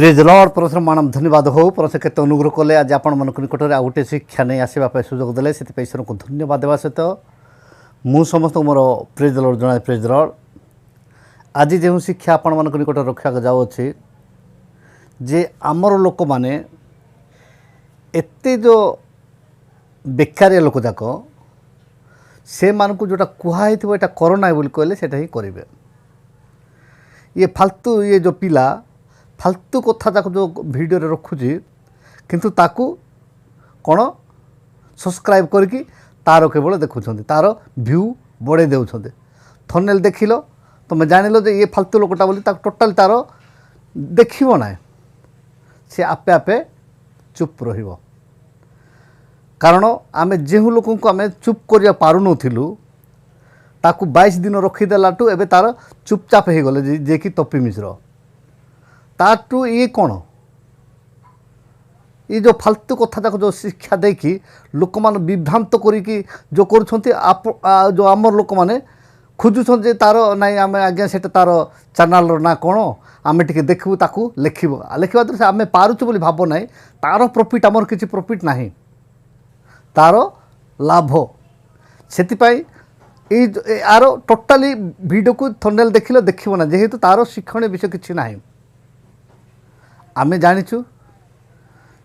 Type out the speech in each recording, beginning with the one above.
Praise Lord परमेश्वर मानव धन्यवाद हो परमेश्वर केते अनुग्रह कले आज आपण मन निकट में आउटे शिक्षा नहीं आसवा सुजोग देले से ईश्वर को धन्यवाद देवा सहित मु समस्त मोर प्रेज लॉर्ड जनाए प्रेज लॉर्ड आज जो शिक्षा आपण मन निकट रखा जाऊँगी जे आमर लोक माने एते जो बेकारिया लोक जाक से मानक जोटा कहुई थोड़ा करोना बोली कहले सेटा ही करेंगे। ये फालतू ये जो पिला फालतू कथा जाक जो वीडियो रे रखुची किंतु ताकू कौन सब्सक्राइब करके तार केवल देखुं तार व्यू बढ़े देउछन्ते थंबनेल देखिल तुम जानिल जे ये फालतू लोकटा बोली टोटाल तार देखिबो ना से आपे आपे चुप रहिबो कारण आमे जेहु लोक को आमे चुप करिया पारु नथिलु ताकू 22 दिन रखीदेलाटू एबे तार चुपचाप हो गले जे कि तपी मिश्र ताटू ये कौन ये जो फालतू कथा जाक जो शिक्षा देकी लोक मान विभ्रांत करिकी जो करुछन्ति जो आमर लोक माने खोजुछन जे तार नाई आमे आज्ञा सेटा तार चैनल ना कौन आमे टिके देखबू ताकू लिखिबो लिखिबा द्वारा आमे पारुछु बोली भाबो नाही तार प्रॉफिट आमर किछि प्रॉफिट नाही तार लाभ सेतिपाई यार टोटाली वीडियो को थंबनेल देखिले देखिबो ना जेहेतु तार शिक्षण विषय किछि नाही आमे जानिछु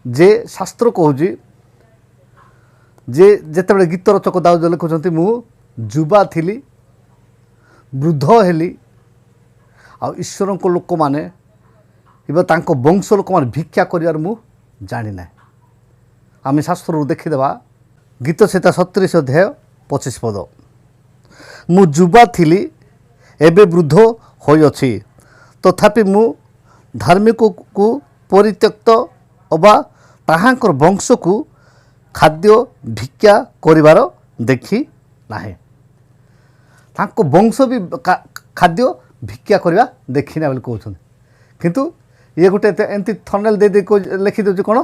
जे शास्त्र कहूँ जे जेतेबेले गीत रचक दाऊद लिखुछन्ति मु जुबा थिली वृद्ध हेली आ ईश्वर को लोक माने एबा तांको वंश लोक माने भिक्षा करियार मु जानि ना आमे शास्त्र देखिदेबा गीत सेता 37 अध्याय 25 पद मु जुबा थिली एबे वृद्ध होइअछि तथापि मु धार्मिक को परित्यक्त अबा ताहांकर वंश को खाद्य भिक्षा करिवार देखी नाही तांको वंश भी खाद्य भिक्षा करवा देखी ना बोली कहउछन किंतु ये गोटे एंती थंबनेल दे लिखि दउछ कोन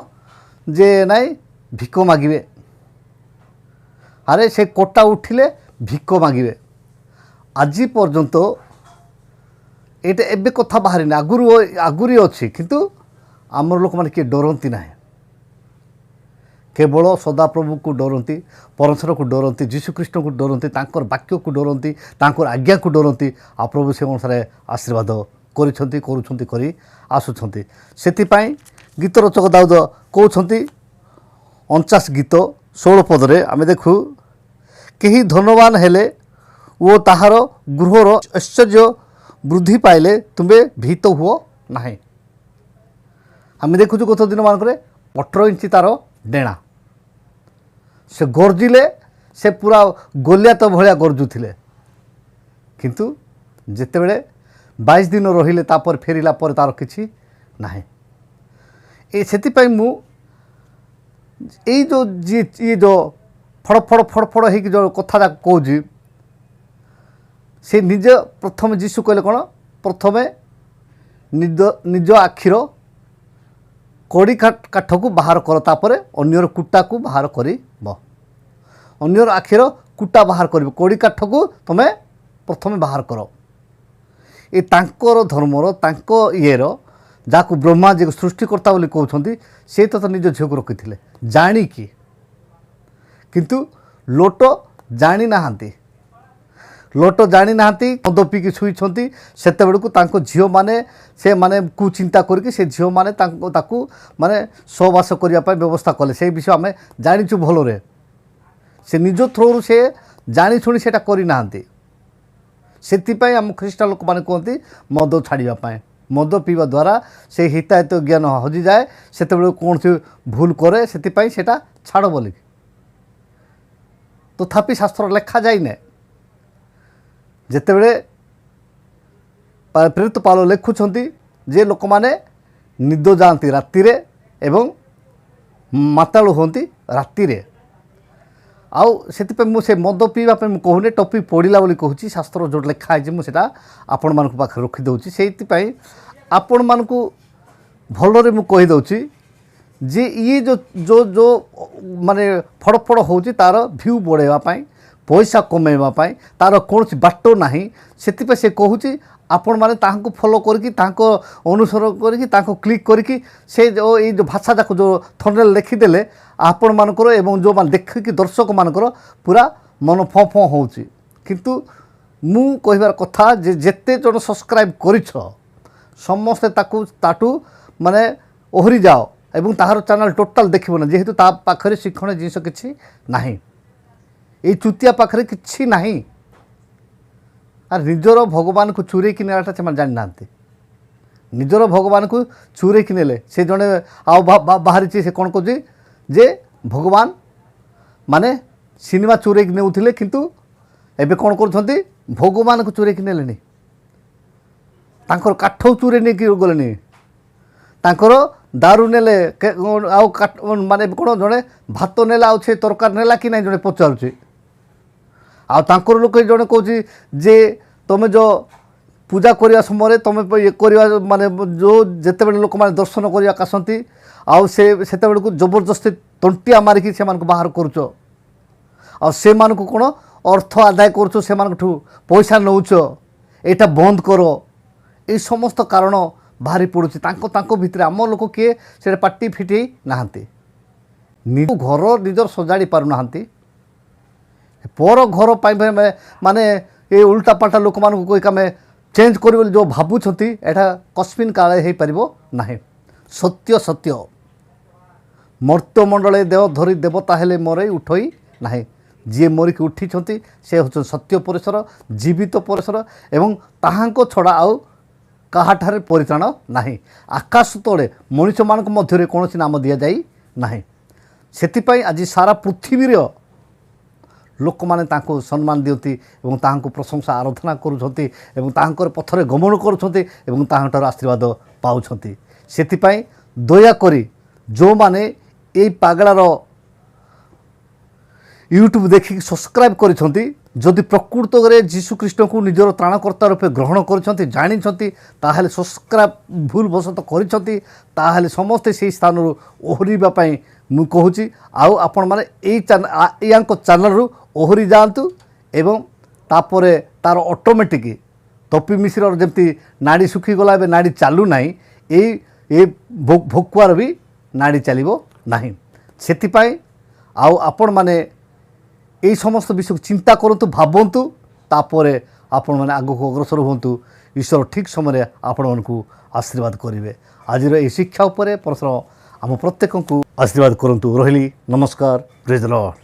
जे नाई भिक मागिबे अरे से कोटा उठिले भिक मागिबे आज पर्यंत एटा एबे कथा बाहरी ना आगुरी अच्छी किंतु आमर लोक माने किए डरती ना केवल सदाप्रभु को डरती परमेश्वर को डरती जीशुख्रीष्ट को डरती तांकर वाक्य को डरती तांकर आज्ञा को डरती आ प्रभु से अनुसार आशीर्वाद करुछन्ति करी आसुछन्ति सेतिपाई गीत रचक दाऊद कहउछन्ति 49 गीत 16 पदरे आमे देखु केही धनवान हेले वो ताहार गृहर ऐश्वर्य वृद्धि पाइले तुम्हें भीत हुओ नाही आम देखुचु गत दिन मानक 18 इंच तार डेणा से गर्जिले से पूरा गोलियात भलिया गर्जुथिले किंतु जेतेबेले 22 दिन रहिले तापर फेरिला पर तार किछि नाही ए सेतिपाई मु ये जो फड़ फड़ फड़ फड़ हो जो कथा कहूँ से निज प्रथम जीशु कहले कौन प्रथम निज आखिर कड़ी काठ को बाहर कर तापर अन्यर कुटा को बाहर कर अन्यर आखिर कुटा बाहर कर कड़ी काठ को तुम्हें प्रथम बाहर कर ये तांकर धर्मर तांको येर जाकू ब्रह्मा जी सृष्टिकर्ता बोली कहते से तो निज झील को रखी जाणिकी किंतु लोट जानी नाहांती लोट जानी नाहांती मद पीकी शुईछन्ति सेते बेलू तांको झील माने से माने कुचिंता करके से झील माने ताकू माने सहवास करने व्यवस्था कले से विषय आम जाचु भलरे से निज थ्रोरु से जानी शुणी से करी नाहांती सेतिपाई आम ख्रीष्टान लोक माने कहते मद छाड़ापी मद पीवा द्वारा से हिताहित ज्ञान हजि जाए से कौन से भूल करे से छाड़ बोलिक तथापि शास्त्र लेखा जाए जेतेबेले प्रेरित पाल लिखुछन्ति जे लोक माने निद जाती राति एवं माताल होती राति आउ से मुझे मद पीवा कहूनी टॉपिक पढ़ला बोली कहूँ शास्त्र जो लेखा है मुझे आपण मान पाखे रखिदे से आपण मान भलरे मुझे कहीदे जे ये जो जो जो माने फड़ फड़ हो तार भ्यू बढ़ावाई पैसा कमेवाई तार कौन बाट ना से कहूँ आपण मैंने फॉलो करके अनुसरण करके क्लिक करके से जो ये जो भाषा जाक जो थंबनेल देखीदे आपण मानकर एवं जो मान देखिकी दर्शक मानकर पूरा मन फँ फँ हो किंतु मु कहबार कथा जे जेते जन सब्सक्राइब करिछ समस्ते ताटू माने ओहरी जाओ एवं ताहार चैनल टोटाल देखिबो ना जेहेतु ता पाखरे शिक्षण जिनिस किछि नाही ए चुतिया पाखरे किछि नाही आर निजर भगवान को चूरे कि नेलाटा से जानी ना निजर भगवान को चूरे कि नेले से जड़े आउ बाहरी से कौन कह जे भगवान माने सिनेमा चूरे कि नेउथिले किंतु एबे कौन कर भगवान को चूरे कि नेलेनी तांकर काठ चूरे नहीं कि गलेनी तांकर दारू नेले आउ माने कौन जड़े भात नेला आउ से तरकार नेला कि नहीं जड़े पचारुचे आ तांकर लोक जड़े कौची जे तुम जो पूजा करने समय तुम ये करवा माने जो जिते बड़े लोक मैंने दर्शन करने आसती आउ से को जबरदस्ती तंटिया मारिकी से बाहर करुच से कौन अर्थ आदाय करुच से पैसा नौच यहाँ बंद कर ये समस्त कारण बाहरी पड़ुची भितर आम लोक किए से पार्टी फिटे नहांती निज घर निजर सजाड़ी पारु नाहांती पर घर माने ये उल्टा पाल्टा लोक मान को आम चेंज कर जो भावुंट एटा कस्मिन काले हो पार ना सत्य सत्य मर्त्यमंडले देव धरी देवता हेले मरई उठई ना जी मरिक उठी से हूँ सत्य परेश्वर जीवित परेश्वर एवं ताहांको छड़ा आउ काहाठारे परित्राण ना आकाश तले मनीष मान मध्य कौन नाम दि जाई ना से आज सारा पृथ्वी लोक माने तांको सम्मान दियंती एवं तांको प्रशंसा आराधना करुछंती एवं तांकर पथरे गमन करुछंती एवं तांकर आशीर्वाद पाउछंती सेतिपाई दया करी जो माने ए पागलार यूट्यूब देखि सब्सक्राइब करिछंती जदि प्रकृत में जीशु कृष्ण को निजर त्राणकर्ता रूपे ग्रहण करिछंती जानिछंती ताहाले सब्सक्राइब भूल वशत करिछंती ताहाले समस्ते से स्थान ओहरिबा पई मु कहूची आउ आपण माने ए चैनल रु ओहरी जातु एवं तापरे तार ऑटोमेटिक तपी मिश्र जमती नाड़ी सुखी गला ए नाड़ी चालू ना ये भोकुआर भी नाड़ी चलो ना से आउ आपण माने यही समस्त विषय चिंता करूँ भावतु तापर आपण मैंने आग को अग्रसर हूँ ईश्वर ठीक समय आपण मानू आशीर्वाद करेंगे आज ये शिक्षा उपर परस्पर आम प्रत्येक को आशीर्वाद करूँ रही नमस्कार प्रेज द लॉर्ड।